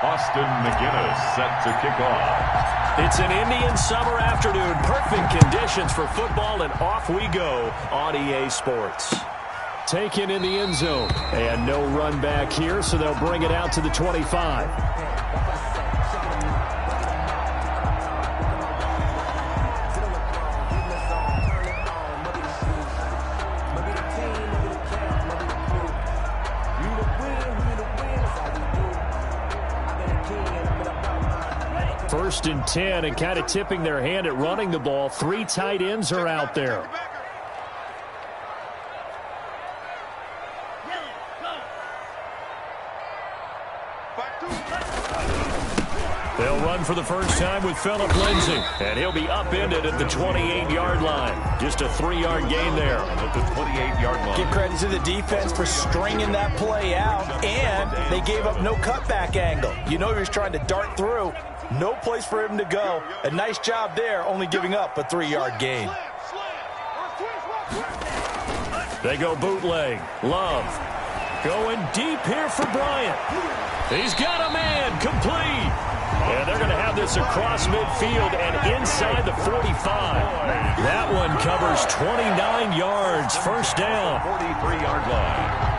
Austin McGinnis set to kick off. It's an Indian summer afternoon. Perfect conditions for football, and off we go on EA Sports. Taken in the end zone. And no run back here, so they'll bring it out to the 25. First and 10, and kind of tipping their hand at running the ball. 3 tight ends are out there. They'll run for the first time with Phillip Lindsay, and he'll be upended at the 28-yard line. Just a 3-yard gain there at the 28-yard line. Give credit to the defense for stringing that play out, and they gave up no cutback angle. You know he was trying to dart through. No place for him to go. A nice job there, only giving up a 3-yard gain. They go bootleg. Love going deep here for Bryant. He's got a man, complete. And they're going to have this across midfield and inside the 45. That one covers 29 yards. First down. 43-yard line.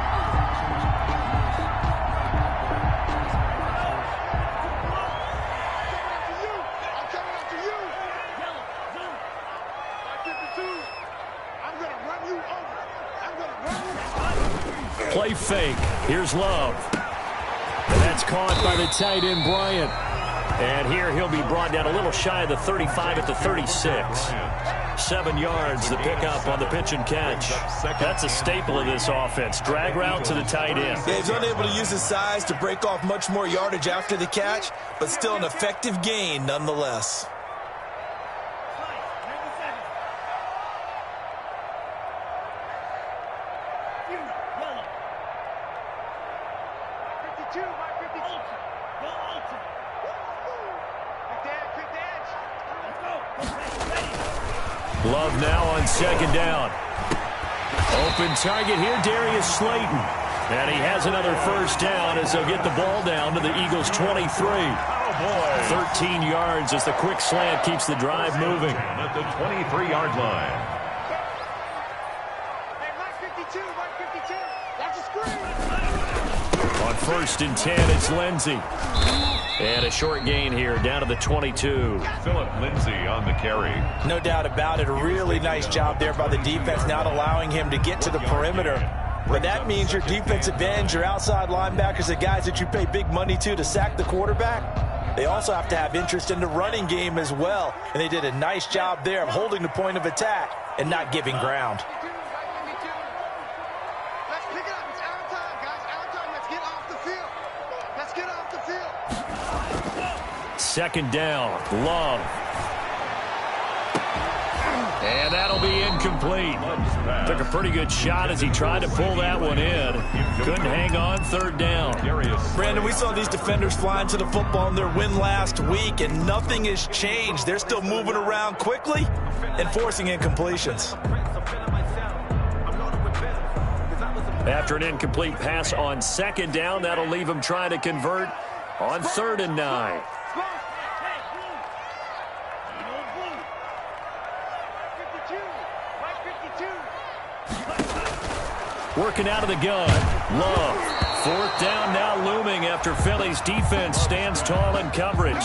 Play fake. Here's Love. And that's caught by the tight end, Bryant. And here he'll be brought down a little shy of the 35 at the 36. 7 yards, the pickup on the pitch and catch. That's a staple of this offense. Drag route to the tight end. Yeah, he's unable to use his size to break off much more yardage after the catch, but still an effective gain nonetheless. Love now on second down. Open target here, Darius Slayton. And he has another first down as they'll get the ball down to the Eagles' 23. 13 yards as the quick slant keeps the drive moving. At the 23-yard line. On first and 10, it's Lindsay. And a short gain here down to the 22. Phillip Lindsay on the carry. No doubt about it. A really nice job there by the defense, not allowing him to get to the perimeter. But that means your defensive ends, your outside linebackers, the guys that you pay big money to sack the quarterback, they also have to have interest in the running game as well. And they did a nice job there of holding the point of attack and not giving ground. Second down, Love. And that'll be incomplete. Took a pretty good shot as he tried to pull that one in. Couldn't hang on, third down. Brandon, we saw these defenders flying to the football in their win last week, and nothing has changed. They're still moving around quickly and forcing incompletions. After an incomplete pass on second down, that'll leave him trying to convert on 3rd and 9. Working out of the gun. Love. 4th down now looming after Philly's defense stands tall in coverage.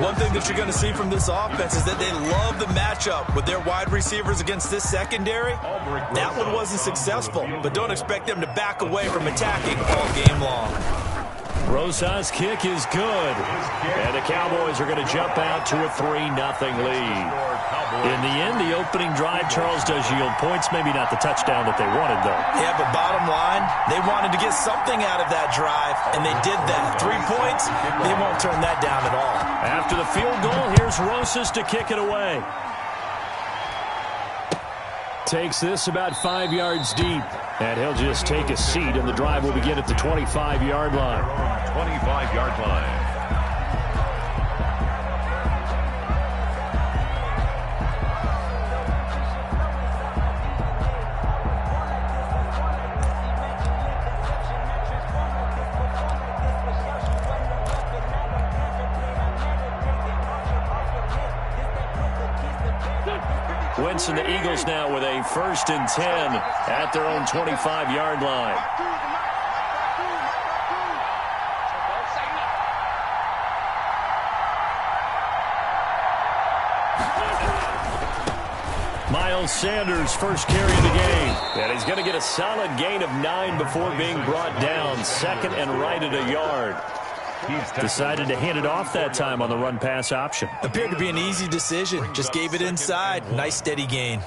One thing that you're going to see from this offense is that they love the matchup with their wide receivers against this secondary. That one wasn't successful, but don't expect them to back away from attacking all game long. Rosas' kick is good. And the Cowboys are going to jump out to a 3-0 lead. In the end, the opening drive, Charles, does yield points. Maybe not the touchdown that they wanted, though. Yeah, but bottom line, they wanted to get something out of that drive, and they did that. 3 points, they won't turn that down at all. After the field goal, here's Rosas to kick it away. Takes this about 5 yards deep, and he'll just take a seat, and the drive will begin at the 25-yard line. 25-yard line. Wentz and the Eagles now with a 1st and 10 at their own 25-yard line. Miles Sanders, first carry of the game. And he's going to get a solid gain of 9 before being brought down. 2nd and right at a yard. Decided to hand it off that time on the run-pass option. Appeared to be an easy decision. Just gave it inside. Nice steady gain.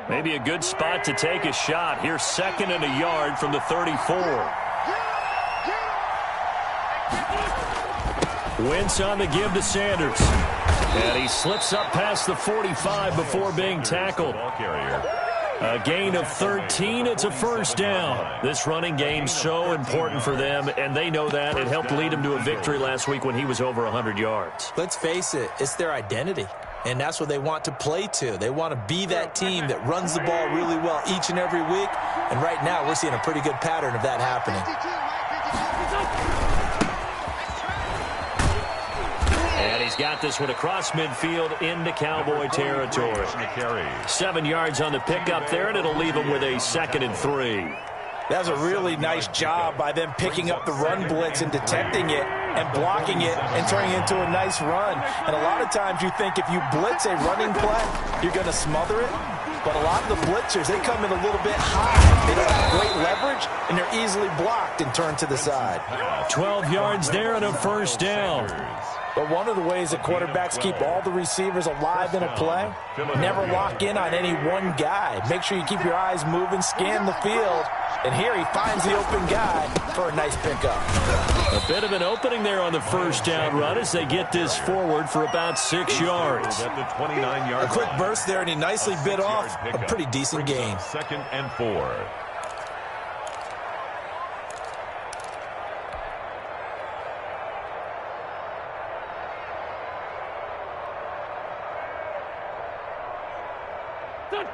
Maybe a good spot to take a shot. Here's 2nd and a yard from the 34. Wentz on the give to Sanders. And he slips up past the 45 before being tackled. A gain of 13. It's a 1st down. This running game's so important for them, and they know that. It helped lead him to a victory last week when he was over 100 yards. Let's face it, it's their identity. And that's what they want to play to. They want to be that team that runs the ball really well each and every week. And right now, we're seeing a pretty good pattern of that happening. And he's got this one across midfield into Cowboy territory. 7 yards on the pickup there, and it'll leave him with a 2nd and 3. That was a really nice job by them picking up the run blitz and detecting it and blocking it and turning it into a nice run. And a lot of times you think if you blitz a running play, you're going to smother it. But a lot of the blitzers, they come in a little bit high. They don't have great leverage, and they're easily blocked and turned to the side. 12 yards there and a 1st down. But one of the ways that quarterbacks keep all the receivers alive in a play, never lock in on any one guy. Make sure you keep your eyes moving, scan the field. And here he finds the open guy for a nice pickup. A bit of an opening there on the 1st down run as they get this forward for about 6 yards. A quick burst there, and he nicely bit off a pretty decent gain. 2nd and 4.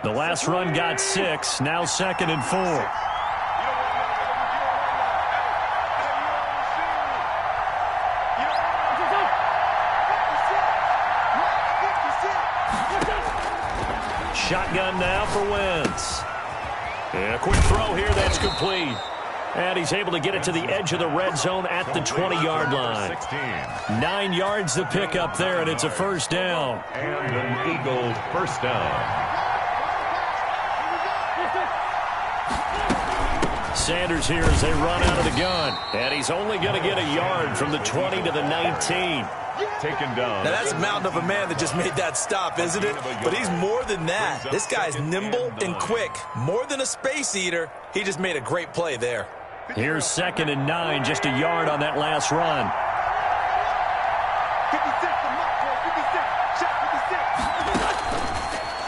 The last run got 6, now 2nd and 4. Shotgun now for Wentz. And a quick throw here, that's complete. And he's able to get it to the edge of the red zone at the 20-yard line. 9 yards to pick up there, and it's a 1st down. And an Eagles 1st down. Sanders here as they run out of the gun. And he's only going to get a yard from the 20 to the 19. Taken down. Now that's a mountain of a man that just made that stop, isn't it? But he's more than that. This guy's nimble and quick. More than a space eater. He just made a great play there. Here's 2nd and 9, just a yard on that last run.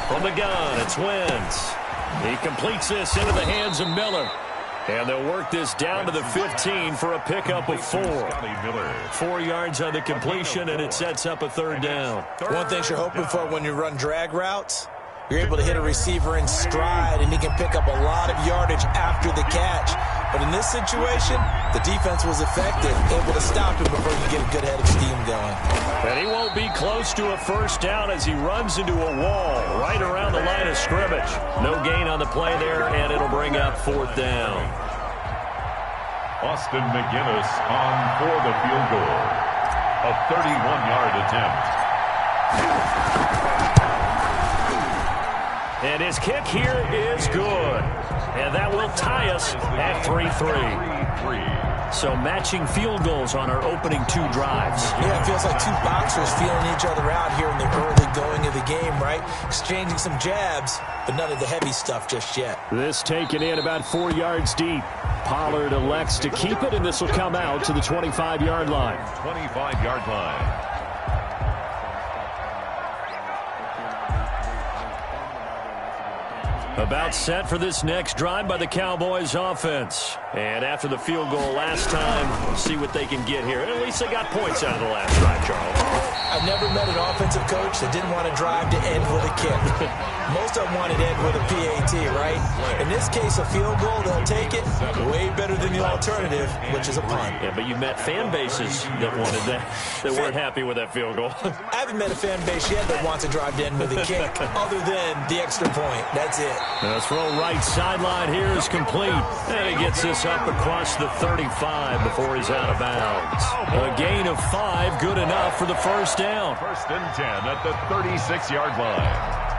From the gun, it's Wentz. He completes this into the hands of Miller. And they'll work this down to the 15 for a pickup of 4. 4 yards on the completion, and it sets up a 3rd down. One thing you're hoping for when you run drag routes, you're able to hit a receiver in stride, and he can pick up a lot of yardage after the catch. But in this situation, the defense was effective, able to stop him before you get a good head of steam going. And he won't be close to a 1st down as he runs into a wall right around the line of scrimmage. No gain on the play there, and it'll bring up 4th down. Austin McGinnis on for the field goal. A 31-yard attempt. And his kick here is good. And that will tie us at 3-3. So matching field goals on our opening 2 drives. Yeah, it feels like 2 boxers feeling each other out here in the early going of the game, right? Exchanging some jabs, but none of the heavy stuff just yet. This taken in about 4 yards deep. Pollard elects to keep it, and this will come out to the 25-yard line. 25-yard line. About set for this next drive by the Cowboys offense. And after the field goal last time, see what they can get here. At least they got points out of the last drive, Charles. I've never met an offensive coach that didn't want to drive to end with a kick. Most of them wanted to end with a PAT, right? In this case, a field goal, they'll take it. Way better than the alternative, which is a punt. Yeah, but you met fan bases that wanted that, that weren't happy with that field goal. I haven't met a fan base yet that wants to drive to end with a kick, other than the extra point. That's it. The throw right sideline here is complete. And he gets this up across the 35 before he's out of bounds. A gain of 5, good enough for the first down. 1st and 10 at the 36-yard line.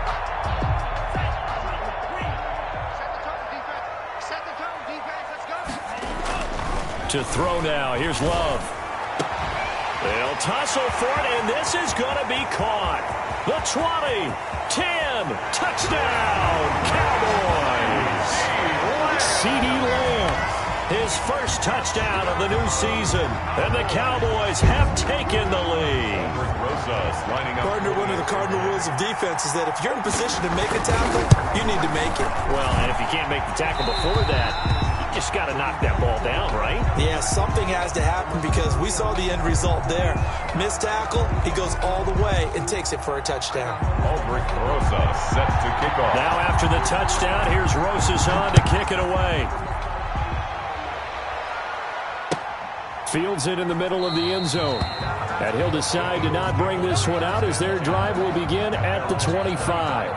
To throw now. Here's Love. They'll tussle for it, and this is going to be caught. The 20, 10, touchdown, Cowboys. CeeDee Lamb, his first touchdown of the new season, and the Cowboys have taken the lead. Partner, one of the cardinal rules of defense is that if you're in position to make a tackle, you need to make it. Well, and if you can't make the tackle before that, you just got to knock that ball down, right? Yeah, something has to happen because we saw the end result there. Missed tackle, he goes all the way and takes it for a touchdown. Aldrich Rosa set to kick off. Now after the touchdown, here's Rosas on to kick it away. Fields it in the middle of the end zone. And he'll decide to not bring this one out as their drive will begin at the 25.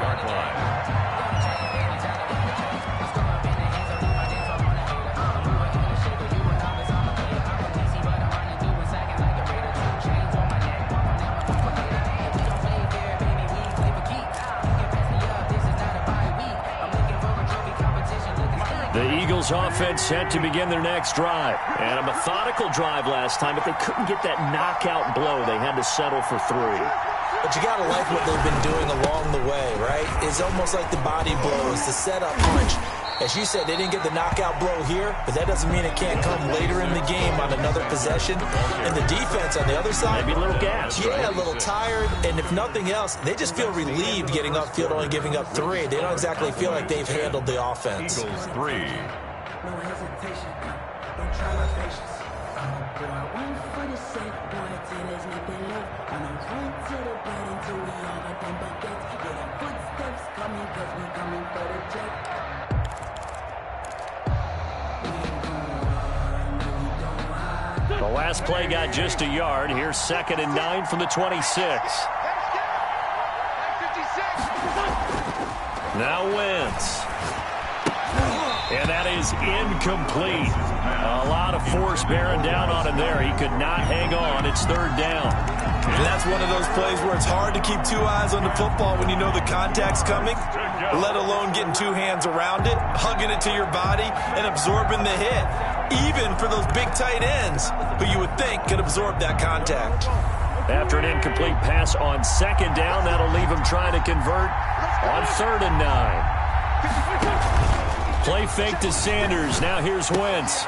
The Eagles offense set to begin their next drive. And a methodical drive last time, but they couldn't get that knockout blow. They had to settle for 3. But you got to like what they've been doing along the way, right? It's almost like the body blows, the setup punch. As you said, they didn't get the knockout blow here, but that doesn't mean it can't come later in the game on another possession. And the defense on the other side, maybe a little gassed. Yeah, right? A little tired. And if nothing else, they just feel relieved getting upfield, only giving up 3. They don't exactly feel like they've handled the offense. Eagles 3. No hesitation, don't try my patience. I'ma put out one for the safe boy till there's nothing left. I'ma run to the bed until we all got them buckets. Yeah, the footsteps coming cause we coming for the check. The last play got just a yard. Here's 2nd and 9 from the 26. Now Wentz. And that is incomplete. A lot of force bearing down on him there. He could not hang on. It's 3rd down. And that's one of those plays where it's hard to keep 2 eyes on the football when you know the contact's coming, let alone getting 2 hands around it, hugging it to your body, and absorbing the hit. Even for those big tight ends who you would think could absorb that contact. After an incomplete pass on 2nd down, that'll leave him trying to convert on 3rd and 9. Play fake to Sanders. Now here's Wentz.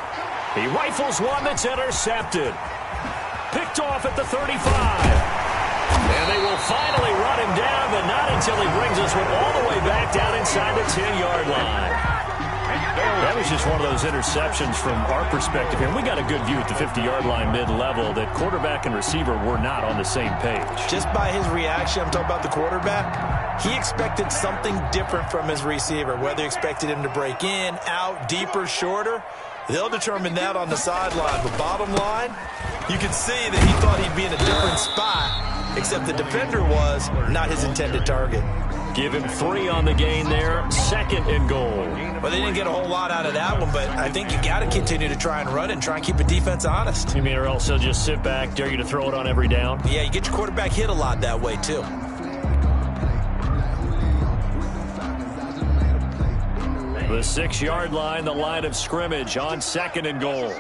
He rifles one that's intercepted. Picked off at the 35. And they will finally run him down, but not until he brings us one all the way back down inside the 10-yard line. That was just one of those interceptions from our perspective here. We got a good view at the 50-yard line mid-level that quarterback and receiver were not on the same page. Just by his reaction, I'm talking about the quarterback, he expected something different from his receiver, whether he expected him to break in, out, deeper, shorter. They'll determine that on the sideline. But bottom line, you can see that he thought he'd be in a different spot, except the defender was not his intended target. Give him 3 on the gain there. 2nd and goal. Well, they didn't get a whole lot out of that one, but I think you got to continue to try and run and try and keep the defense honest. You mean, or else they'll just sit back, dare you to throw it on every down? Yeah, you get your quarterback hit a lot that way, too. The 6-yard line, the line of scrimmage on 2nd and goal.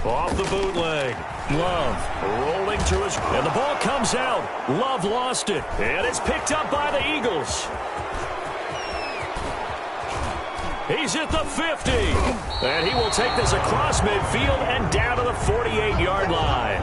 Off the bootleg. Love rolling to his... And the ball comes out. Love lost it. And it's picked up by the Eagles. He's at the 50. And he will take this across midfield and down to the 48-yard line.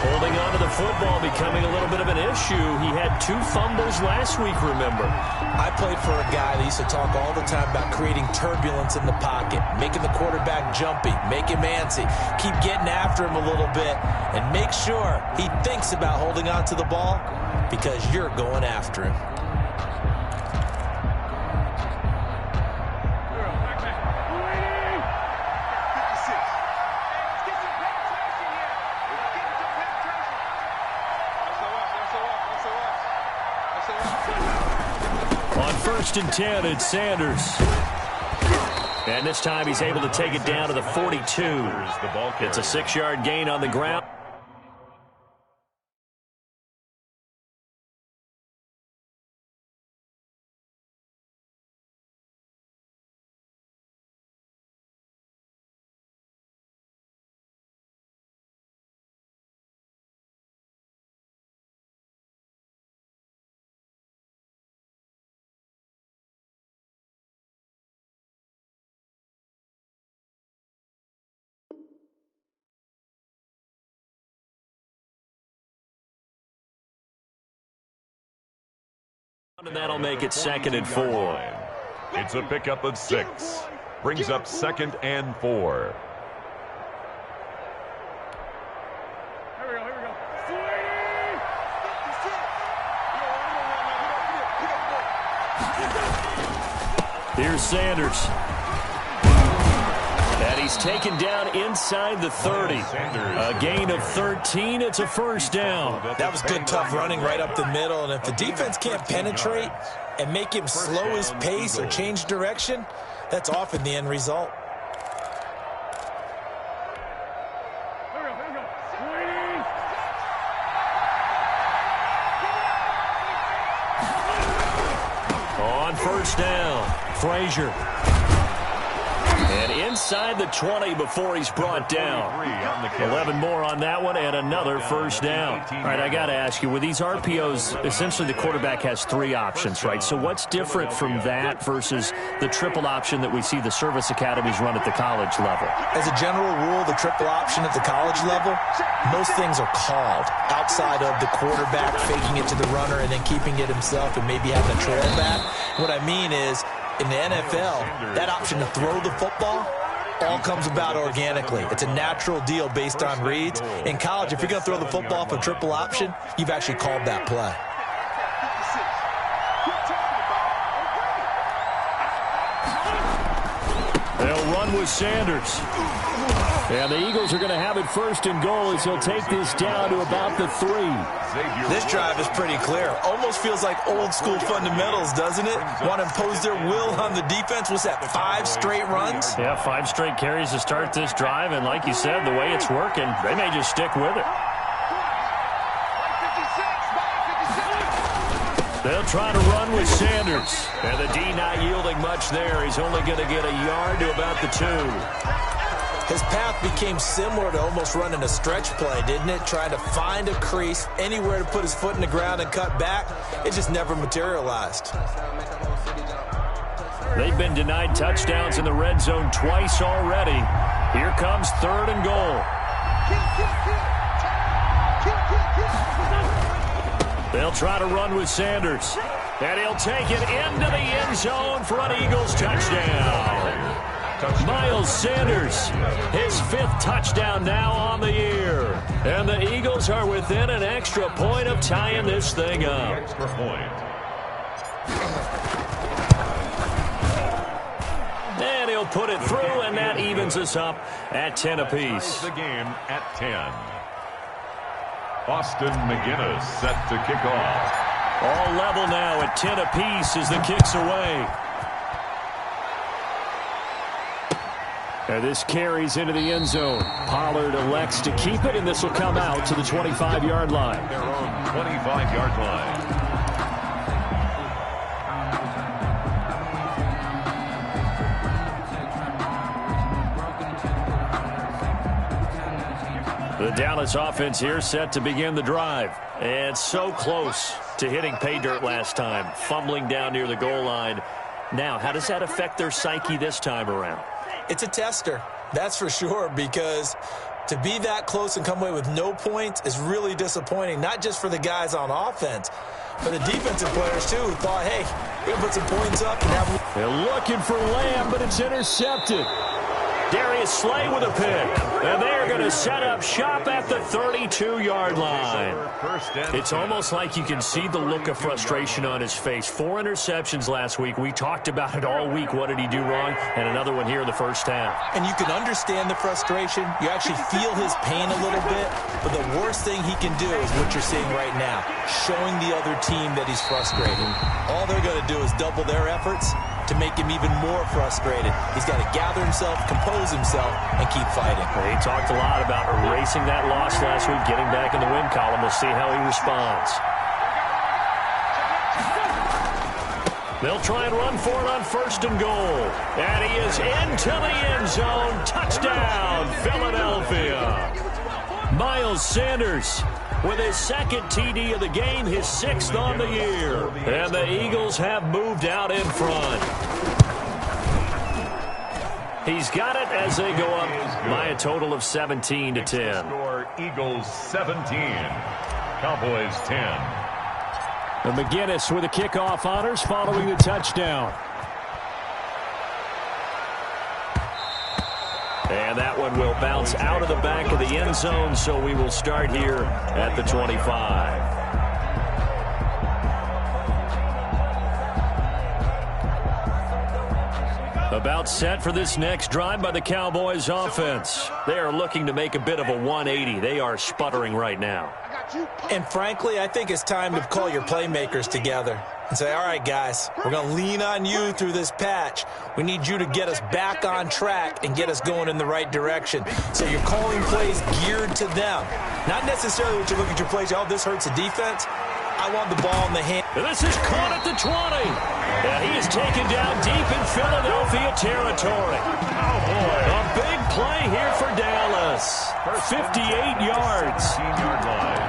Holding on to the football becoming a little bit of an issue. He had 2 fumbles last week, remember. I played for a guy that used to talk all the time about creating turbulence in the pocket, making the quarterback jumpy, make him antsy, keep getting after him a little bit, and make sure he thinks about holding on to the ball because you're going after him. On 1st and 10, it's Sanders. And this time he's able to take it down to the 42. It's a 6-yard gain on the ground. And that'll make it 2nd and 4. It's a pickup of 6. Brings up 2nd and 4. Here we go. Here's Sanders. And he's taken down inside the 30. A gain of 13. It's a 1st down. That was good, tough running right up the middle. And if the defense can't penetrate and make him slow his pace or change direction, that's often the end result. On 1st down, Frazier. And inside the 20 before he's brought down. 11 more on that one and another 1st down. All right, I got to ask you, with these RPOs, essentially the quarterback has 3 options, right? So what's different from that versus the triple option that we see the service academies run at the college level? As a general rule, the triple option at the college level, most things are called outside of the quarterback faking it to the runner and then keeping it himself and maybe having a trail back. What I mean is, in the NFL, that option to throw the football all comes about organically. It's a natural deal based on reads. In college, if you're going to throw the football for triple option, you've actually called that play. They'll run with Sanders. And the Eagles are going to have it 1st and goal as he'll take this down to about the 3. This drive is pretty clear. Almost feels like old school fundamentals, doesn't it? Want to impose their will on the defense. Was that 5 straight runs? Yeah, 5 straight carries to start this drive. And like you said, the way it's working, they may just stick with it. They'll try to run with Sanders. And the D not yielding much there. He's only going to get a yard to about the 2. His path became similar to almost running a stretch play, didn't it? Trying to find a crease, anywhere to put his foot in the ground and cut back. It just never materialized. They've been denied touchdowns in the red zone twice already. Here comes 3rd and goal. They'll try to run with Sanders. And he'll take it into the end zone for an Eagles touchdown. Miles Sanders, his 5th touchdown now on the year. And the Eagles are within an extra point of tying this thing up. Extra point. And he'll put it through, and that evens us up at 10 apiece. The game at 10. Austin McGinnis set to kick off. All level now at 10 apiece as the kick's away. And this carries into the end zone. Pollard elects to keep it, and this will come out to the 25-yard line. Their own 25-yard line. The Dallas offense here set to begin the drive. And so close to hitting pay dirt last time. Fumbling down near the goal line. Now, how does that affect their psyche this time around? It's a tester, that's for sure, because to be that close and come away with no points is really disappointing, not just for the guys on offense, but the defensive players, too, who thought, hey, we're going to put some points up and have... They're looking for Lamb, but it's intercepted. Darius Slay with a pick. And they're going to set up shop at the 32-yard line. It's almost like you can see the look of frustration on his face. 4 interceptions last week. We talked about it all week. What did he do wrong? And another one here in the first half. And you can understand the frustration. You actually feel his pain a little bit. But the worst thing he can do is what you're seeing right now, showing the other team that he's frustrated. All they're going to do is double their efforts to make him even more frustrated. He's got to gather himself, compose himself, and keep fighting. He talked a lot about erasing that loss last week, getting back in the win column. We'll see how he responds. They'll try and run for it on 1st and goal. And he is into the end zone. Touchdown, Philadelphia. Miles Sanders with his 2nd TD of the game, his 6th on the year. And the Eagles have moved out in front. He's got it as they go up by a total of 17-10. Score Eagles 17, Cowboys 10. And McGinnis with the kickoff honors following the touchdown. And that one will bounce out of the back of the end zone, so we will start here at the 25. About set for this next drive by the Cowboys offense. They are looking to make a bit of a 180. They are sputtering right now. And frankly, I think it's time to call your playmakers together and say, all right, guys, we're going to lean on you through this patch. We need you to get us back on track and get us going in the right direction. So you're calling plays geared to them. Not necessarily what you look at your plays, oh, this hurts the defense. I want the ball in the hand. And this is caught at the 20. And he is taken down deep in Philadelphia territory. Oh, boy. A big play here for Dallas. 58 yards. 15-yard line.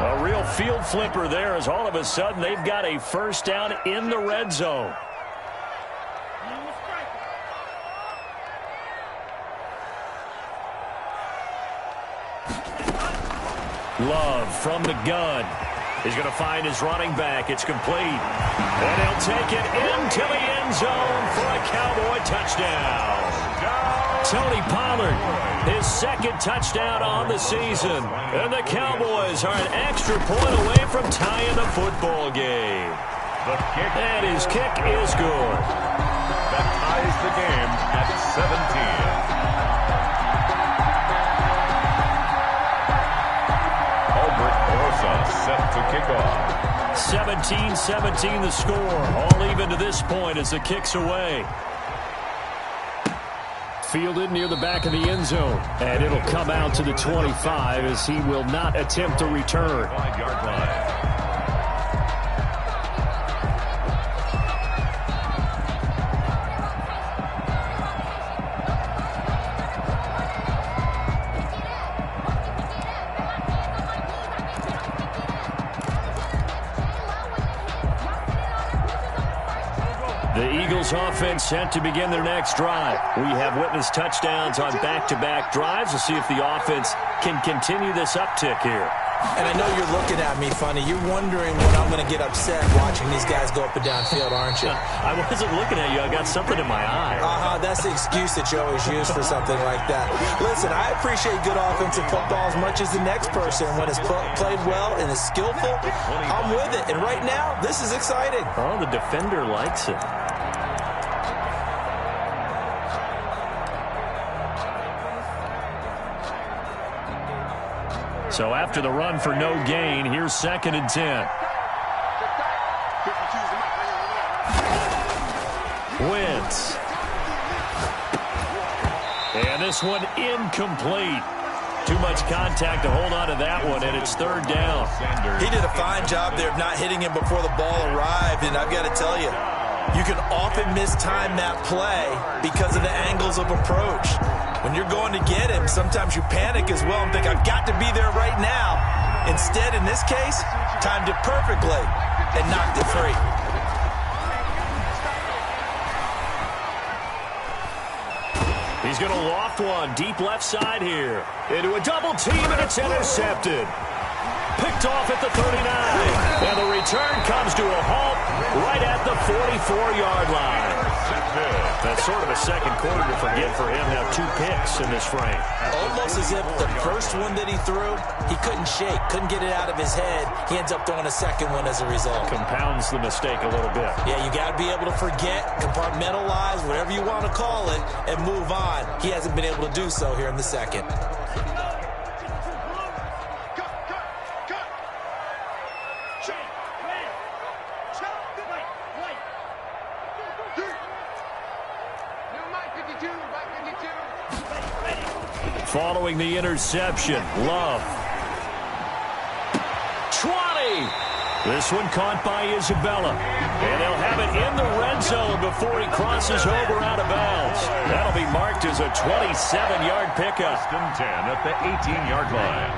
A real field flipper there as all of a sudden they've got a first down in the red zone. Love from the gun. He's going to find his running back. It's complete. And he'll take it into the end zone for a Cowboy touchdown. Tony Pollard, his 2nd touchdown on the season. And the Cowboys are an extra point away from tying the football game. And his kick is good. That ties the game at 17. Set to kick off. 17-17 the score. All even to this point as the kick's away. Fielded near the back of the end zone. And it'll come out to the 25 as he will not attempt a return. 5-yard line. Offense set to begin their next drive. We have witnessed touchdowns on back-to-back drives. We'll see if the offense can continue this uptick here. And I know you're looking at me funny. You're wondering when I'm going to get upset watching these guys go up and down field, aren't you? I wasn't looking at you. I got something in my eye. That's the excuse that you always use for something like that. Listen, I appreciate good offensive football as much as the next person. When it's played well and is skillful, I'm with it. And right now, this is exciting. Oh, the defender likes it. So after the run for no gain, here's 2nd and 10. Wentz. And this one incomplete. Too much contact to hold on to that one, and it's 3rd down. He did a fine job there of not hitting him before the ball arrived, and I've got to tell you, you can often mistime that play because of the angles of approach. When you're going to get him, sometimes you panic as well and think, I've got to be there right now. Instead, in this case, timed it perfectly and knocked it free. He's going to loft one deep left side here. Into a double team, and it's intercepted. Picked off at the 39. And the return comes to a halt right at the 44-yard line. That's sort of a second quarter to forget for him. Now 2 picks in this frame. Almost as if the first one that he threw, he couldn't shake, couldn't get it out of his head. He ends up throwing a second one as a result. Compounds the mistake a little bit. Yeah, you got to be able to forget, compartmentalize, whatever you want to call it, and move on. He hasn't been able to do so here in the second. Following the interception, Love. 20. This one caught by Isabella. And they'll have it in the red zone before he crosses over out of bounds. That'll be marked as a 27-yard pickup. 10 at the 18-yard line.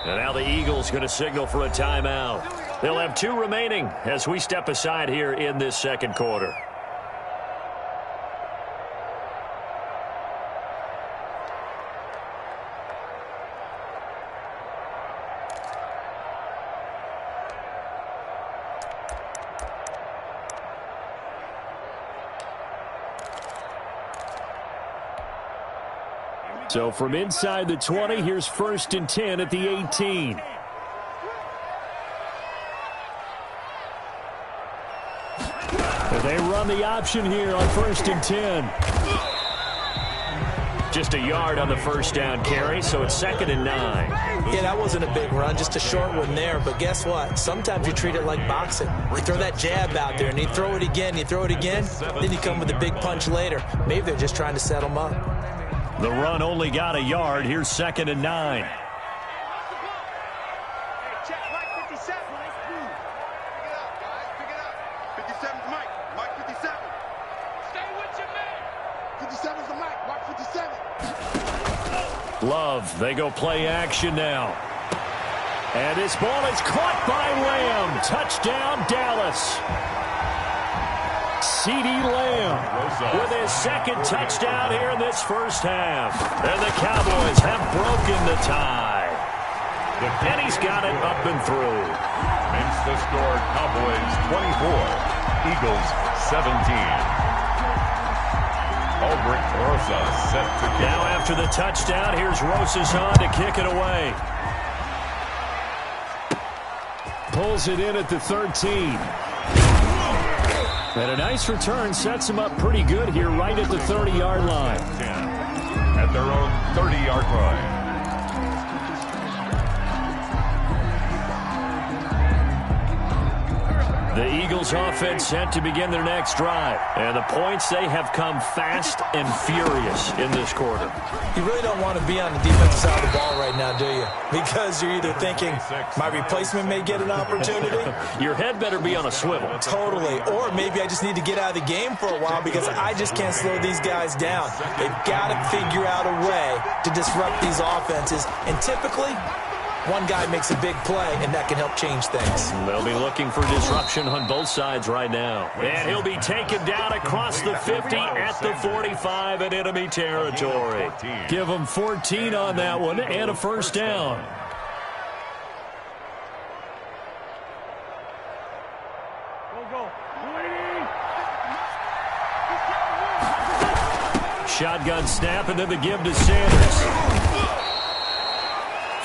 And now the Eagles going to signal for a timeout. They'll have 2 remaining as we step aside here in this second quarter. So from inside the 20, here's 1st and 10 at the 18. And they run the option here on 1st and 10. Just a yard on the first down carry, so it's 2nd and 9. Yeah, that wasn't a big run, just a short one there. But guess what? Sometimes you treat it like boxing. You throw that jab out there, and you throw it again, you throw it again, then you come with a big punch later. Maybe they're just trying to set them up. The run only got a yard. Here's 2nd and 9. Love, they go play action now. And this ball is caught by Lamb. Touchdown, Dallas. CeeDee Lamb with his 2nd touchdown here in this first half. And the Cowboys have broken the tie. And he's got it up and through. Makes the score Cowboys 24, Eagles 17. Albert Rosa set to kick. Now after the touchdown, here's Rosas to kick it away. Pulls it in at the 13. And a nice return sets him up pretty good here right at the 30-yard line. 10 at their own 30-yard line. The Eagles offense set to begin their next drive. And the points, they have come fast and furious in this quarter. You really don't want to be on the defensive side of the ball right now, do you? Because you're either thinking, my replacement may get an opportunity. Your head better be on a swivel. Totally. Or maybe I just need to get out of the game for a while because I just can't slow these guys down. They've got to figure out a way to disrupt these offenses. And typically, one guy makes a big play, and that can help change things. They'll be looking for disruption on both sides right now. And he'll be taken down across the 50 at the 45 in enemy territory. Give him 14 on that one and a first down. Shotgun snap, and then the give to Sanders.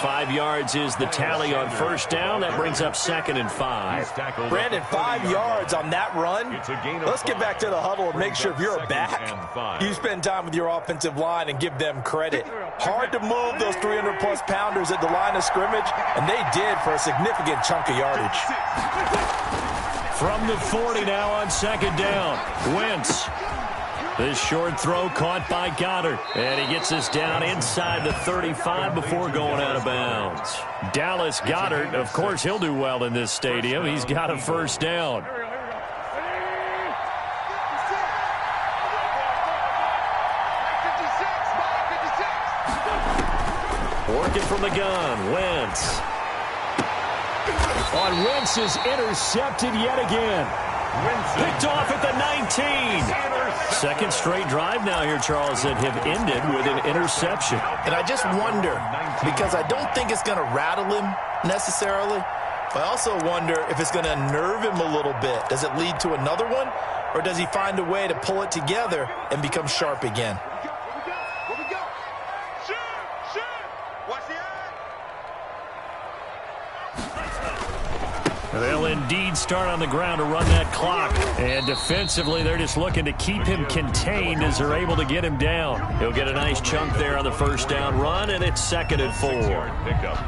5 yards is the tally on first down. That brings up 2nd and 5. Brandon, 5 yards on that run. Let's get back to the huddle and make sure if you're a back, you spend time with your offensive line and give them credit. Hard to move those 300-plus pounders at the line of scrimmage, and they did for a significant chunk of yardage. From the 40 now on 2nd down. Wentz. This short throw caught by Goddard. And he gets us down inside the 35 before going out of bounds. Dallas Goedert, of course, he'll do well in this stadium. He's got a first down. Working from the gun, Wentz. On Wentz is intercepted yet again. Picked off at the 19. Second straight drive now here, Charles, that have ended with an interception. And I just wonder, because I don't think it's going to rattle him necessarily, but I also wonder if it's going to nerve him a little bit. Does it lead to another one, or does he find a way to pull it together and become sharp again? They'll indeed start on the ground to run that clock. And defensively, they're just looking to keep him contained as they're able to get him down. He'll get a nice chunk there on the first down run, and it's 2nd and 4.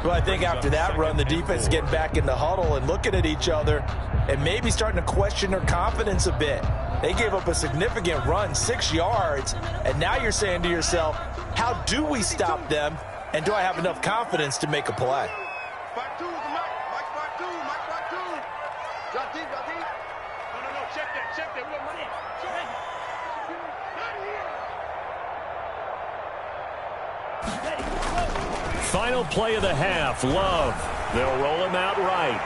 Well, I think after that run, the defense is getting back in the huddle and looking at each other and maybe starting to question their confidence a bit. They gave up a significant run, 6 yards, and now you're saying to yourself, how do we stop them, and do I have enough confidence to make a play? Final play of the half, Love. They'll roll him out right.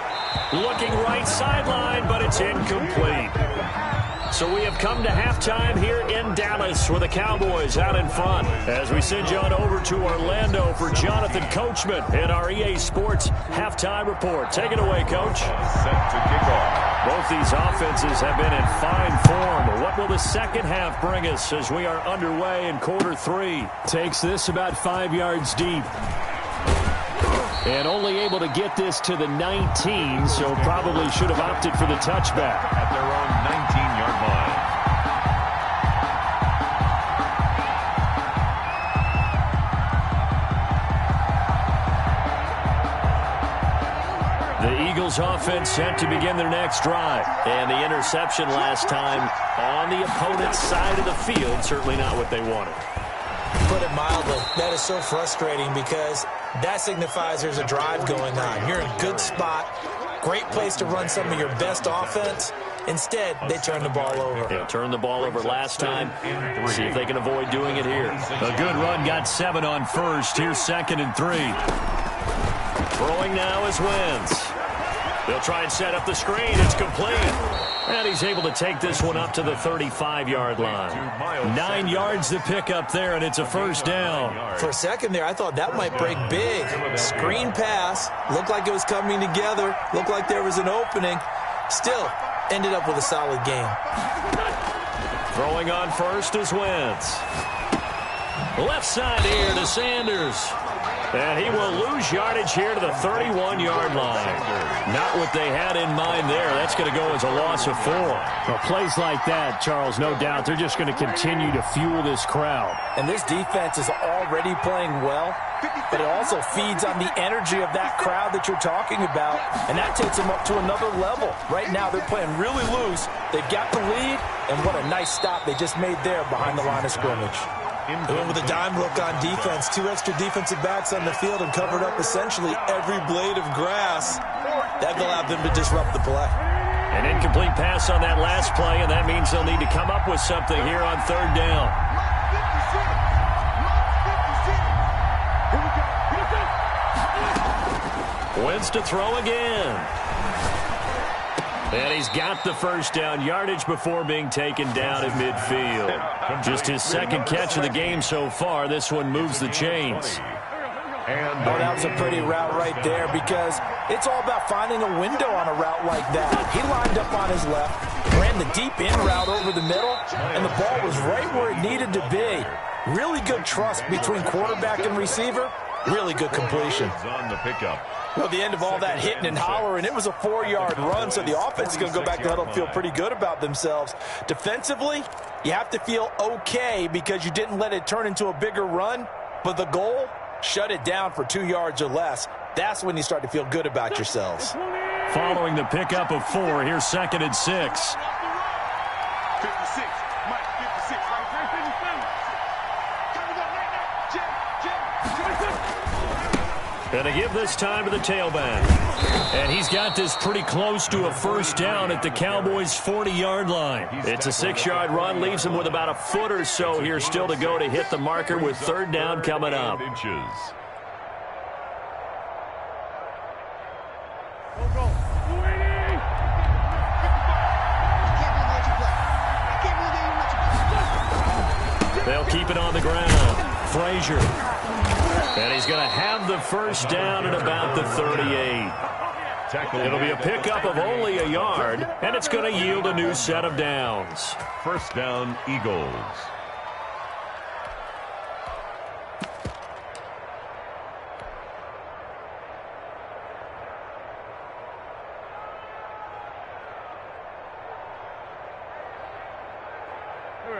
Looking right sideline, but it's incomplete. So we have come to halftime here in Dallas with the Cowboys out in front. As we send you on over to Orlando for Jonathan Coachman in our EA Sports Halftime Report. Take it away, Coach. Set to kick off. Both these offenses have been in fine form. What will the second half bring us as we are underway in quarter 3? Takes this about 5 yards deep. And only able to get this to the 19, so probably should have opted for the touchback. At their own 19-yard line. The Eagles offense set to begin their next drive. And the interception last time on the opponent's side of the field, certainly not what they wanted. Put it mildly, that is so frustrating because that signifies there's a drive going on. You're in a good spot, great place to run some of your best offense. Instead, they turn the ball over. They turned the ball over last time. See if they can avoid doing it here. A good run, got 7 on first. Here's 2nd and 3. Throwing now is Wentz. They'll try and set up the screen. It's complete. And he's able to take this one up to the 35-yard line. 9 yards to pick up there, and it's a first down. For a second there, I thought that might break big. Screen pass. Looked like it was coming together. Looked like there was an opening. Still, ended up with a solid game. Throwing on first is Wentz. Left side here to Sanders. And he will lose yardage here to the 31-yard line. Not what they had in mind there. That's going to go as a loss of 4. Well, plays like that, Charles, no doubt, they're just going to continue to fuel this crowd. And this defense is already playing well, but it also feeds on the energy of that crowd that you're talking about, and that takes them up to another level. Right now, they're playing really loose. They've got the lead, and what a nice stop they just made there behind the line of scrimmage. They went with a dime look on defense. 2 extra defensive backs on the field and covered up essentially every blade of grass. That allowed them to disrupt the play. An incomplete pass on that last play, and that means they'll need to come up with something here on 3rd down. Wentz to throw again. And he's got the first down yardage before being taken down at midfield. Just his 2nd catch of the game so far. This one moves the chains. Oh, that was a pretty route right there because it's all about finding a window on a route like that. He lined up on his left, ran the deep in route over the middle, and the ball was right where it needed to be. Really good trust between quarterback and receiver. Really good completion. On the pickup. Well, the end of all that hitting and hollering, it was a 4-yard run, so the offense is going to go back to the huddle and feel pretty good about themselves. Defensively, you have to feel okay because you didn't let it turn into a bigger run, but the goal, shut it down for 2 yards or less. That's when you start to feel good about yourselves. Following the pickup of 4, here's 2nd and 6. 56, Mike, 56 right there. Going to give this time to the tailback. And he's got this pretty close to a first down at the Cowboys' 40-yard line. It's a 6-yard run, leaves him with about a foot or so here still to go to hit the marker with third down coming up. They'll keep it on the ground. Frazier. And he's going to have the first down at about the 38. It'll be a pickup of only a yard, and it's going to yield a new set of downs. First down, Eagles.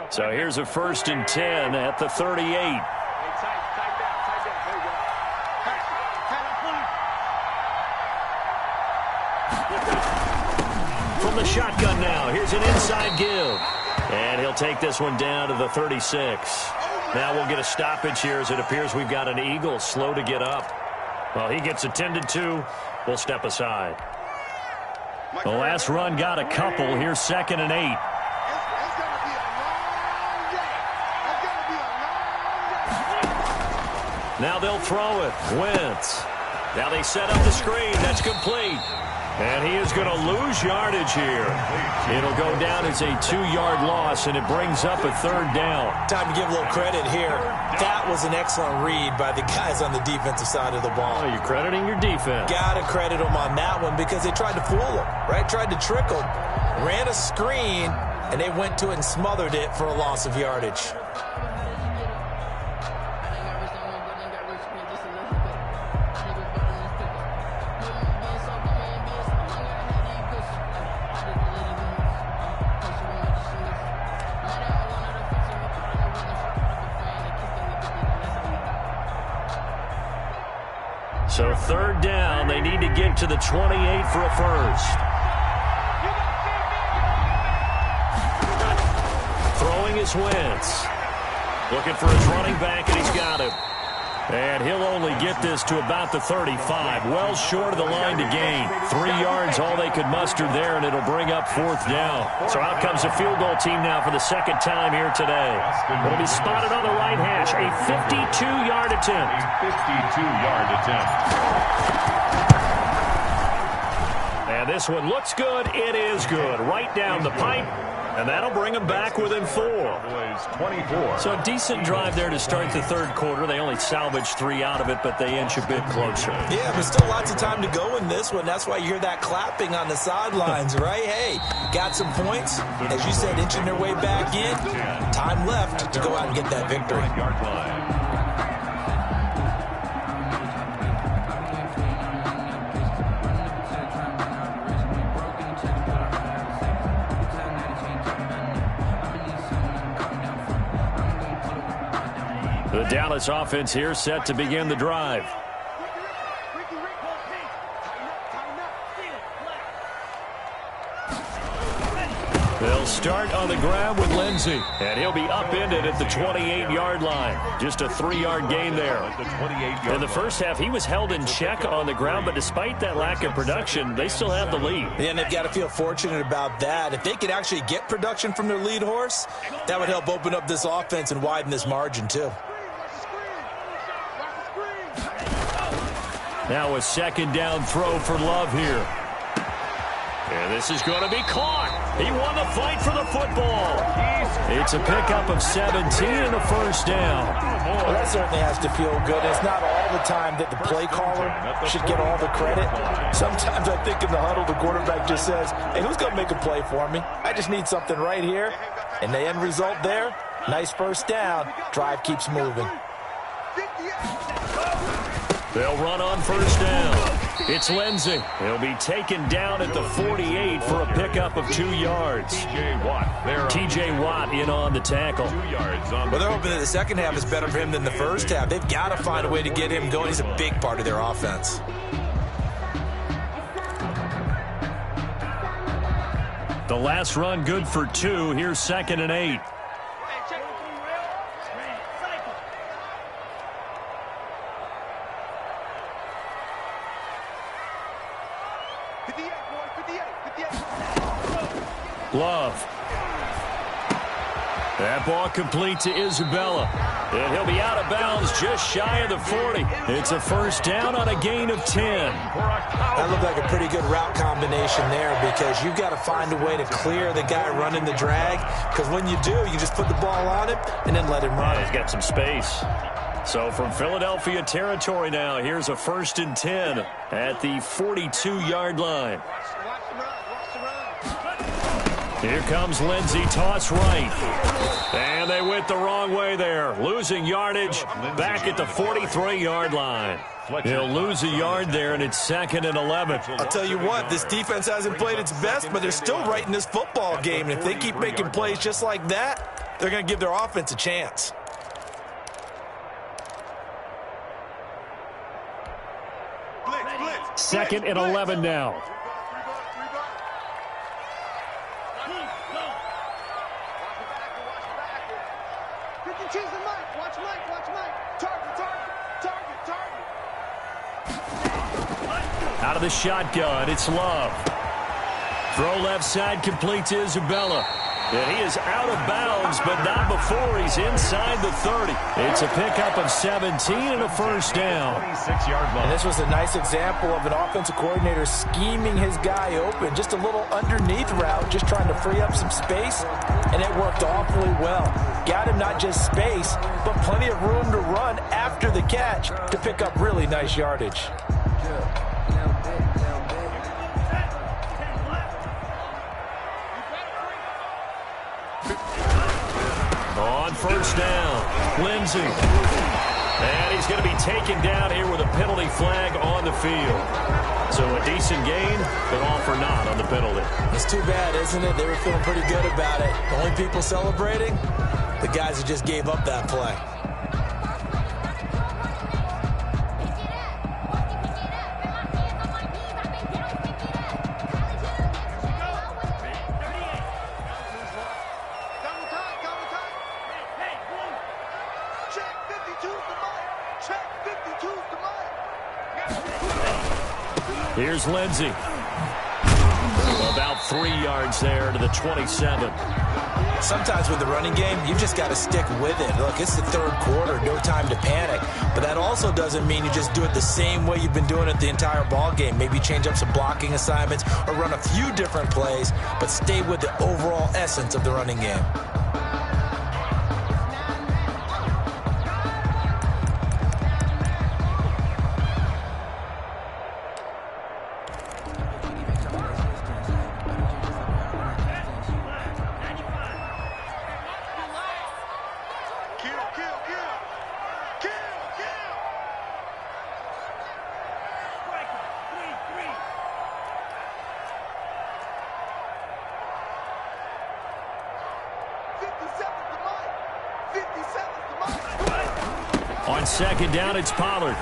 So here's a 1st and 10 at the 38. From the shotgun now, here's an inside give. And he'll take this one down to the 36. Now we'll get a stoppage here as it appears we've got an Eagle slow to get up. Well, he gets attended to. We'll step aside. The last run got a couple. Here's 2nd and 8. Now they'll throw it. Wentz. Now they set up the screen. That's complete. And he is going to lose yardage here. It'll go down as a 2-yard loss, and it brings up a 3rd down. Time to give a little credit here. That was an excellent read by the guys on the defensive side of the ball. Oh, you're crediting your defense. Got to credit them on that one because they tried to fool them, right? Tried to trick them. Ran a screen, and they went to it and smothered it for a loss of yardage. So 3rd down, they need to get to the 28 for a first. Throwing is Wentz. Looking for his running back, and he's got him. And he'll only get this to about the 35. Well short of the line to gain. 3 yards, all they could muster there, and it'll bring up 4th down. So out comes the field goal team now for the 2nd time here today. It'll be spotted on the right hash. A 52-yard attempt. A 52-yard attempt. And this one looks good. It is good. Right down the pipe. And that'll bring them back within 4. 24. So a decent drive there to start the 3rd quarter. They only salvaged 3 out of it, but they inch a bit closer. Yeah, but still lots of time to go in this one. That's why you hear that clapping on the sidelines, right? Hey, got some points. As you said, inching their way back in. Time left to go out and get that victory. Yard line. The Dallas offense here set to begin the drive. They'll start on the ground with Lindsey, and he'll be upended at the 28-yard line. Just a 3-yard gain there. In the first half, he was held in check on the ground, but despite that lack of production, they still have the lead. And they've got to feel fortunate about that. If they could actually get production from their lead horse, that would help open up this offense and widen this margin, too. Now a 2nd down throw for Love here. And this is going to be caught. He won the fight for the football. It's a pickup of 17 and a 1st down. Well, that certainly has to feel good. It's not all the time that the play caller should get all the credit. Sometimes I think in the huddle, the quarterback just says, hey, who's going to make a play for me? I just need something right here. And the end result there, nice 1st down. Drive keeps moving. They'll run on 1st down. It's Lindsey. He'll be taken down at the 48 for a pickup of 2 yards. T.J. Watt in on the tackle. 2 yards on. Well, they're hoping that the second half is better for him than the first half. They've got to find a way to get him going. He's a big part of their offense. The last run good for 2. Here's 2nd and 8. Love. That ball complete to Isabella. And he'll be out of bounds just shy of the 40. It's a first down on a gain of 10. That looked like a pretty good route combination there because you've got to find a way to clear the guy running the drag, because when you do, you just put the ball on him and then let him run. Yeah, he's got some space. So from Philadelphia territory now, here's a 1st and 10 at the 42-yard line. Here comes Lindsey, toss right. And they went the wrong way there. Losing yardage back at the 43-yard line. He'll lose a yard there, and it's 2nd and 11. I'll tell you what, this defense hasn't played its best, but they're still right in this football game. And if they keep making plays just like that, they're going to give their offense a chance. Blitz. 2nd and 11 now. Out of the shotgun, it's Love. Throw left side, complete to Isabella. And he is out of bounds, but not before he's inside the 30. It's a pickup of 17 and a first down. 26-yard line. And this was a nice example of an offensive coordinator scheming his guy open. Just a little underneath route, just trying to free up some space, and it worked awfully well. Got him not just space, but plenty of room to run after the catch to pick up really nice yardage. On first down, Lindsey. And he's going to be taken down here with a penalty flag on the field. So a decent gain, but all for naught on the penalty. It's too bad, isn't it? They were feeling pretty good about it. The only people celebrating, the guys who just gave up that play. Here's Lindsey. About 3 yards there to the 27. Sometimes with the running game, you've just got to stick with it. Look, it's the 3rd quarter, no time to panic. But that also doesn't mean you just do it the same way you've been doing it the entire ball game. Maybe change up some blocking assignments or run a few different plays, but stay with the overall essence of the running game. On 2nd down, it's Pollard.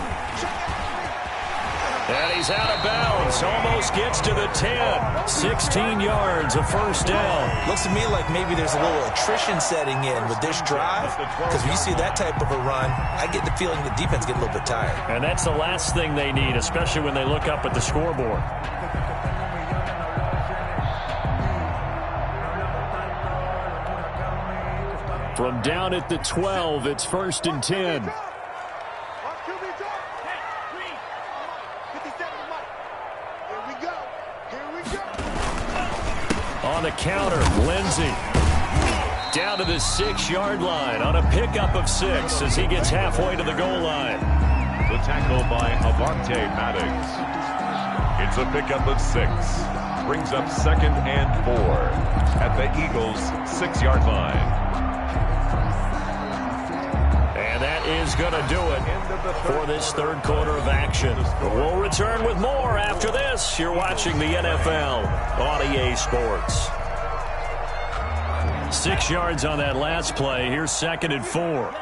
And he's out of bounds. Almost gets to the 10. 16 yards, a first down. Looks to me like maybe there's a little attrition setting in with this drive, because when you see that type of a run, I get the feeling the defense get a little bit tired. And that's the last thing they need, especially when they look up at the scoreboard. From down at the 12, it's 1st and 10. On the counter, Lindsey. Down to the 6-yard line on a pickup of 6 as he gets halfway to the goal line. The tackle by Avante Maddox. It's a pickup of 6. Brings up 2nd and 4 at the Eagles' 6-yard line. And that is going to do it for this 3rd quarter of action. We'll return with more after this. You're watching the NFL on EA Sports. 6 yards on that last play. Here's 2nd and 4.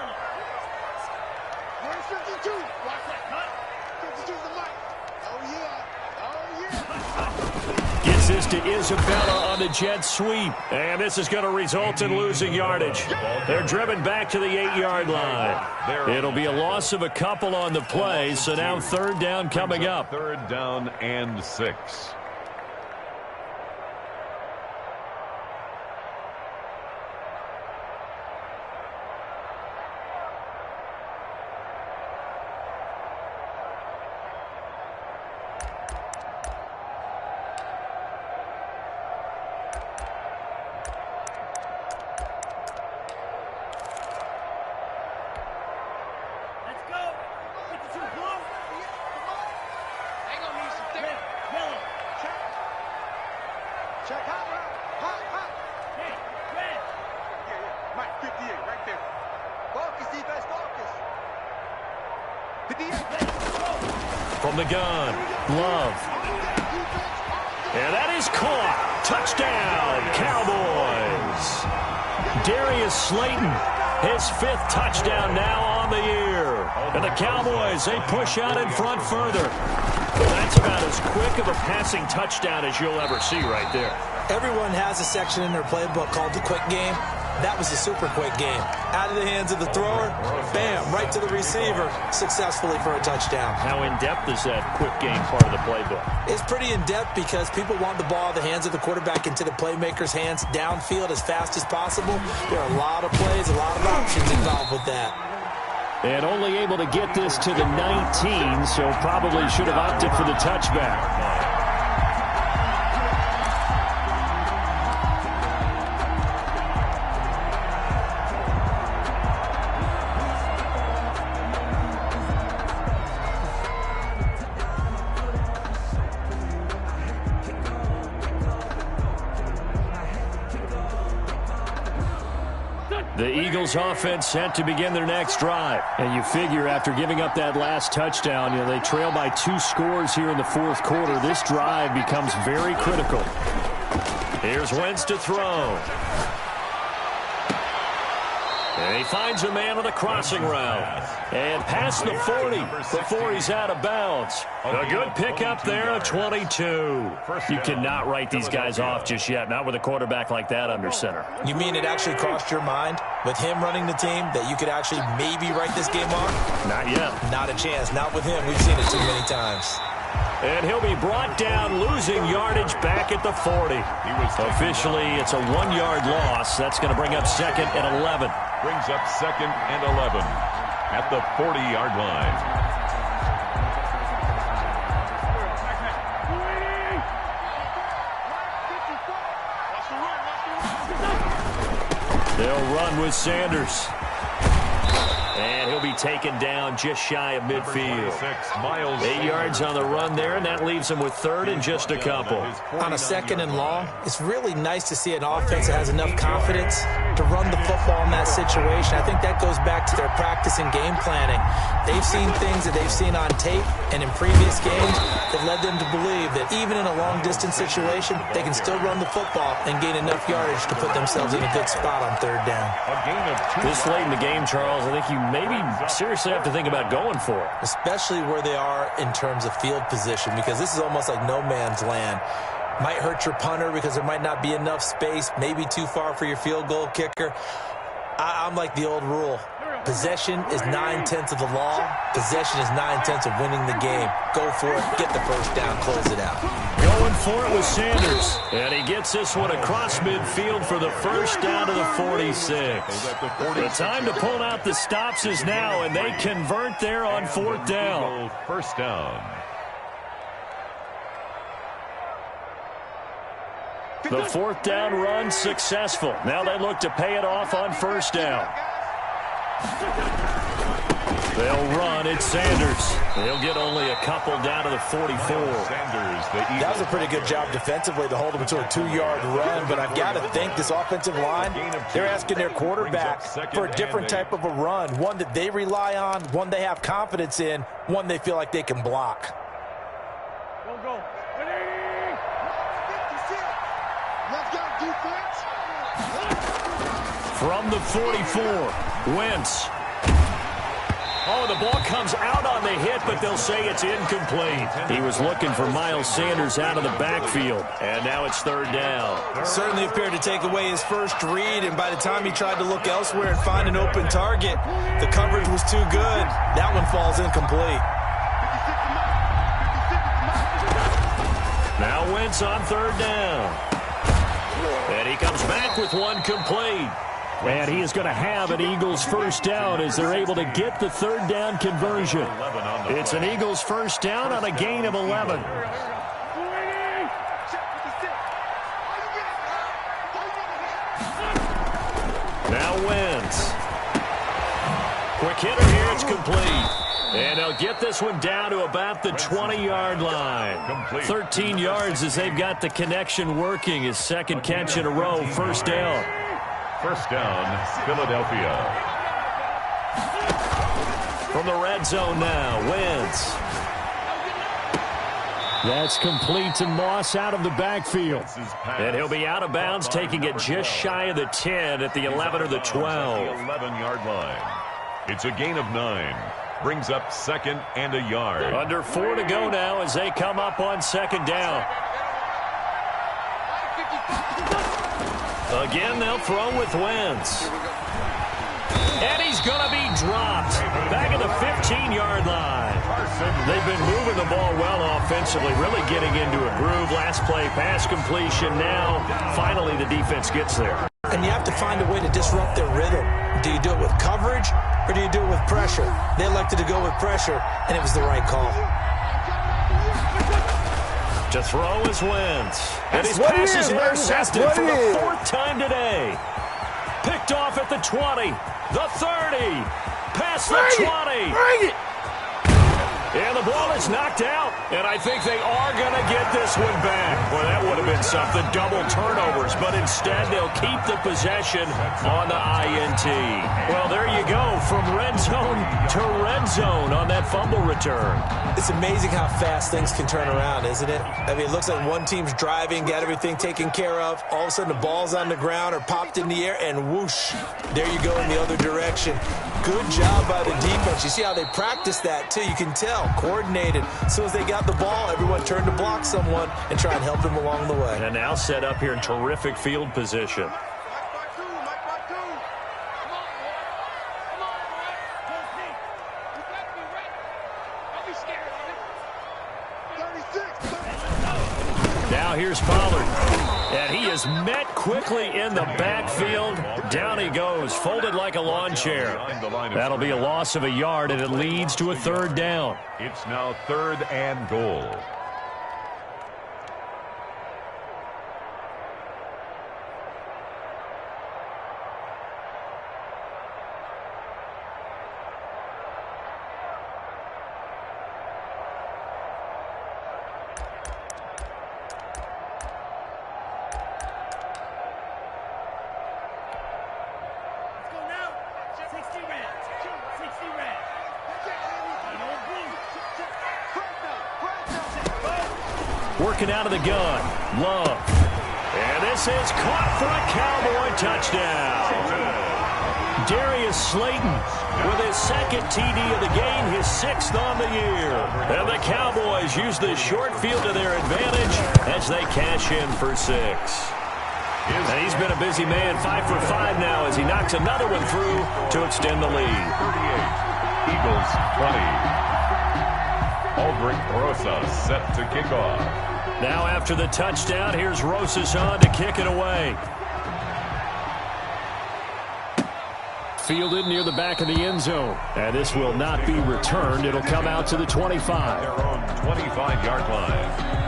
Gets this to Isabella on the jet sweep. And this is going to result in losing yardage. They're driven back to the 8-yard line. It'll be a loss of a couple on the play, so now 3rd down coming up. 3rd down and 6. From the gun, Love. And that is caught. Touchdown, Cowboys. Darius Slayton, his 5th touchdown now on the year. And the Cowboys, they push out in front further. That's about as quick of a passing touchdown as you'll ever see right there. Everyone has a section in their playbook called the quick game. That was the super quick game. Out of the hands of the thrower, bam, right to the receiver, successfully for a touchdown. How in-depth is that quick game part of the playbook? It's pretty in-depth because people want the ball out of the hands of the quarterback into the playmaker's hands downfield as fast as possible. There are a lot of plays, a lot of options involved with that. And only able to get this to the 19, so probably should have opted for the touchback. The Eagles offense set to begin their next drive. And you figure after giving up that last touchdown, they trail by 2 scores here in the 4th quarter. This drive becomes very critical. Here's Wentz to throw. And he finds a man on the crossing route. And past the 40 before he's out of bounds. A good pickup there, a 22. You cannot write these guys off just yet, not with a quarterback like that under center. You mean it actually crossed your mind with him running the team that you could actually maybe write this game off? Not yet. Not a chance. Not with him. We've seen it too many times. And he'll be brought down, losing yardage back at the 40. Officially, it's a 1-yard loss. That's going to bring up 2nd and 11. Brings up 2nd and 11 at the 40-yard line. They'll run with Sanders. And he'll be taken down just shy of midfield. 8 yards on the run there, and that leaves him with 3rd and just a couple. On a 2nd and long, it's really nice to see an offense that has enough confidence to run the football in that situation. I think that goes back to their practice and game planning. They've seen things that they've seen on tape and in previous games that led them to believe that even in a long-distance situation, they can still run the football and gain enough yardage to put themselves in a good spot on 3rd down. This late in the game, Charles, I think you maybe seriously have to think about going for it. Especially where they are in terms of field position, because this is almost like no man's land. Might hurt your punter because there might not be enough space, maybe too far for your field goal kicker. I'm like the old rule. Possession is 9/10 of the law. Possession is 9/10 of winning the game. Go for it, get the first down, close it out. Going for it with Sanders. And he gets this one across midfield for the first down to the 46. The time to pull out the stops is now, and they convert there on 4th down. First down. The 4th down run successful. Now they look to pay it off on 1st down. They'll run. It's Sanders. He'll get only a couple down to the 44. That was a pretty good job defensively to hold him to a 2-yard run, but I've got to think this offensive line, they're asking their quarterback for a different type of a run, one that they rely on, one they have confidence in, one they feel like they can block. Go. From the 44, Wentz. Oh, the ball comes out on the hit, but they'll say it's incomplete. He was looking for Miles Sanders out of the backfield, and now it's 3rd down. Certainly appeared to take away his first read, and by the time he tried to look elsewhere and find an open target, the coverage was too good. That one falls incomplete. Now Wentz on 3rd down. And he comes back with one complete. And he is going to have an Eagles first down as they're able to get the 3rd down conversion. It's an Eagles first down on a gain of 11. Now Wentz. Quick hitter here, it's complete. And they'll get this one down to about the 20-yard line. 13 yards as they've got the connection working. His 2nd catch in a row, 1st down. First down, Philadelphia. From the red zone now, Wentz. That's complete to Moss out of the backfield. And he'll be out of bounds, taking it just shy of the 10 at the 11 or the 12. The 11-yard line. It's a gain of 9. Brings up 2nd and a yard. Under 4 to go now as they come up on 2nd down. Again, they'll throw with Wentz. And he's going to be dropped back at the 15-yard line. They've been moving the ball well offensively, really getting into a groove. Last play, pass completion. Now, finally, the defense gets there. And you have to find a way to disrupt their rhythm. Do you do it with coverage or do you do it with pressure? They elected to go with pressure, and it was the right call. To throw is Wentz. And his pass is intercepted for the 4th time today. Picked off at the 20, the 30, past the 20. Bring it! And the ball is knocked out. And I think they are going to get this one back. Well, that would have been something, double turnovers. But instead, they'll keep the possession on the INT. Well, there you go, from red zone to red zone on that fumble return. It's amazing how fast things can turn around, isn't it? I mean, it looks like one team's driving, got everything taken care of. All of a sudden, the ball's on the ground or popped in the air, and whoosh, there you go in the other direction. Good job by the defense. You see how they practice that, too. You can tell, coordinated. As soon as they got the ball, everyone turned to block someone and try and help them along the way. And now set up here in terrific field position. Now here's Pollard. And he is met quickly in the backfield. Down he goes, folded like a lawn chair. That'll be a loss of a yard, and it leads to a 3rd down. It's now 3rd and goal. Working out of the gun, Love. And this is caught for a Cowboy touchdown. Darius Slayton with his 2nd TD of the game, his 6th on the year. And the Cowboys use the short field to their advantage as they cash in for 6. And he's been a busy man, 5 for 5 now as he knocks another one through to extend the lead. 38, Eagles 20. Aldrich Rosas set to kick off. Now after the touchdown, here's Rosas on to kick it away. Fielded near the back of the end zone. And this will not be returned. It'll come out to the 25. Their own 25-yard line.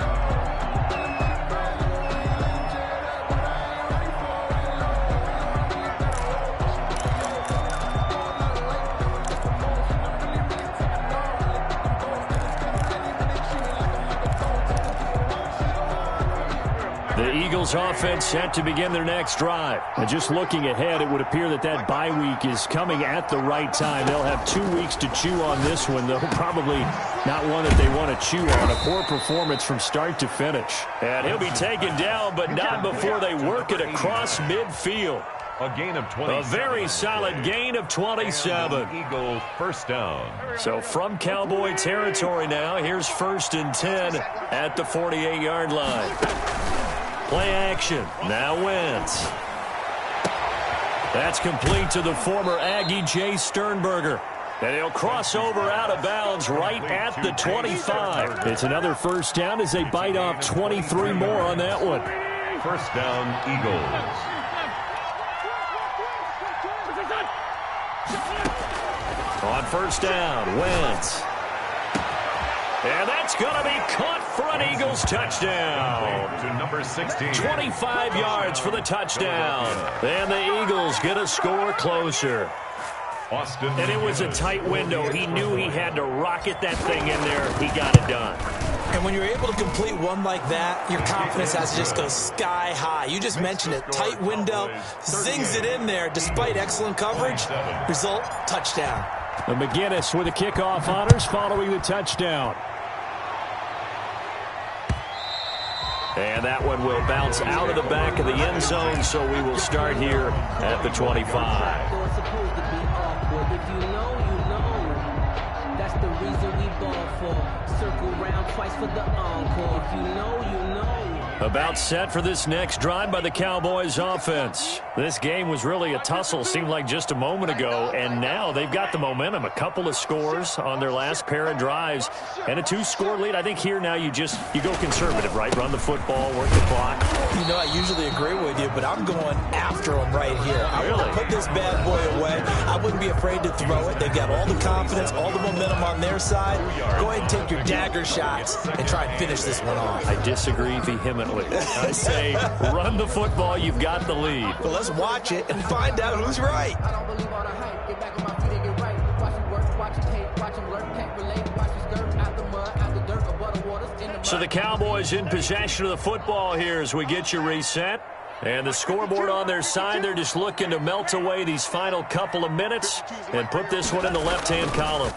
The Eagles offense set to begin their next drive. And just looking ahead, it would appear that that bye week is coming at the right time. They'll have 2 weeks to chew on this one, though probably not one that they want to chew on. A poor performance from start to finish. And he'll be taken down, but not before they work it across midfield. A gain of 27. A very solid gain of 27. Eagles 1st down. So from Cowboy territory now, here's 1st and 10 at the 48-yard line. Play action. Now Wentz. That's complete to the former Aggie Jay Sternberger. And he'll cross over out of bounds right at the 25. It's another 1st down as they bite off 23 more on that one. 1st down, Eagles. On 1st down, Wentz. And that's going to be caught for an Eagles touchdown. To number 16. 25 yards for the touchdown. And the Eagles get a score closer. Austin. And it was a tight window. He knew he had to rocket that thing in there. He got it done. And when you're able to complete one like that, your confidence has to just go sky high. You just mentioned it. Tight window, zings it in there despite excellent coverage. Result, touchdown. And McGinnis with the kickoff honors following the touchdown. And that one will bounce out of the back of the end zone, so we will start here at the 25. If you know, you know. That's the reason we ball for. Circle round twice for the encore. If you know, you know. About set for this next drive by the Cowboys offense. This game was really a tussle, seemed like just a moment ago, and now they've got the momentum. A couple of scores on their last pair of drives, and a 2-score lead. I think here now you go conservative, right? Run the football, work the clock. You know, I usually agree with you, but I'm going after them right here. I want to put this bad boy away. I wouldn't be afraid to throw it. They've got all the confidence, all the momentum on their side. Go ahead and take your dagger shots and try and finish this one off. I disagree vehemently. I say run the football. You've got the lead. Well, let's watch it and find out who's right. I don't believe all the hype. Get back on my feet and get right. Watch him work, watch him hate, watch him learn, can't relate. Watch his dirt out the mud, out the dirt, above the waters, in the mud. So the Cowboys in possession of the football here as we get you reset. And the scoreboard on their side, they're just looking to melt away these final couple of minutes and put this one in the left-hand column.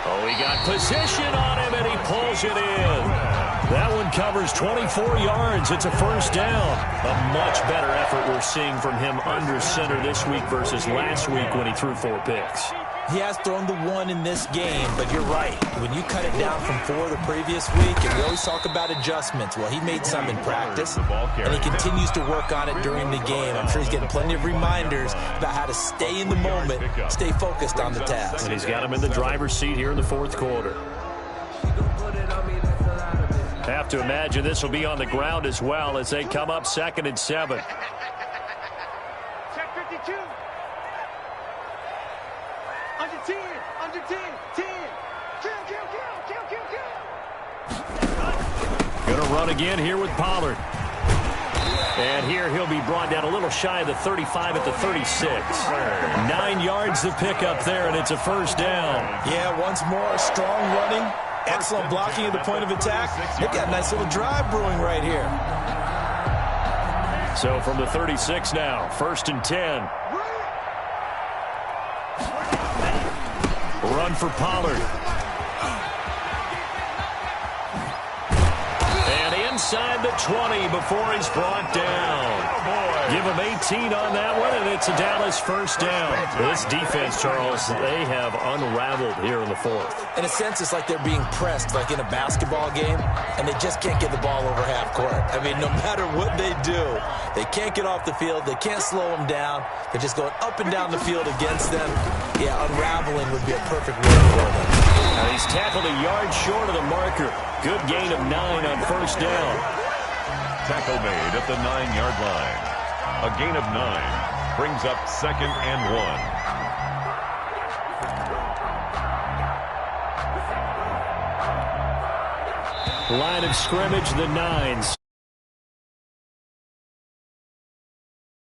Oh, he got position on him, and he pulls it in. That one covers 24 yards. It's a first down. A much better effort we're seeing from him under center this week versus last week when he threw 4 picks. He has thrown the one in this game, but you're right. When you cut it down from 4 the previous week, and we always talk about adjustments, well, he made some in practice, and he continues to work on it during the game. I'm sure he's getting plenty of reminders about how to stay in the moment, stay focused on the task. And he's got him in the driver's seat here in the fourth quarter. Have to imagine this will be on the ground as well as they come up 2nd and 7. Check 52. Under 10. Under 10. 10. Kill. Going to run again here with Pollard. And here he'll be brought down a little shy of the 35 at the 36. 9 yards to pick up there, and it's a first down. Yeah, once more, strong running. Excellent blocking at the point of attack. They've got a nice little drive brewing right here. So from the 36 now, 1st and 10. Run for Pollard. And inside the 20 before he's brought down. Give him 18 on that one, and it's a Dallas first down. This defense, Charles, they have unraveled here in the 4th. In a sense, it's like they're being pressed, like in a basketball game, and they just can't get the ball over half court. I mean, no matter what they do, they can't get off the field. They can't slow them down. They're just going up and down the field against them. Yeah, unraveling would be a perfect word for them. Now he's tackled a yard short of the marker. Good gain of 9 on first down. Tackle made at the 9-yard line. A gain of 9 brings up 2nd and 1. Line of scrimmage, the 9s.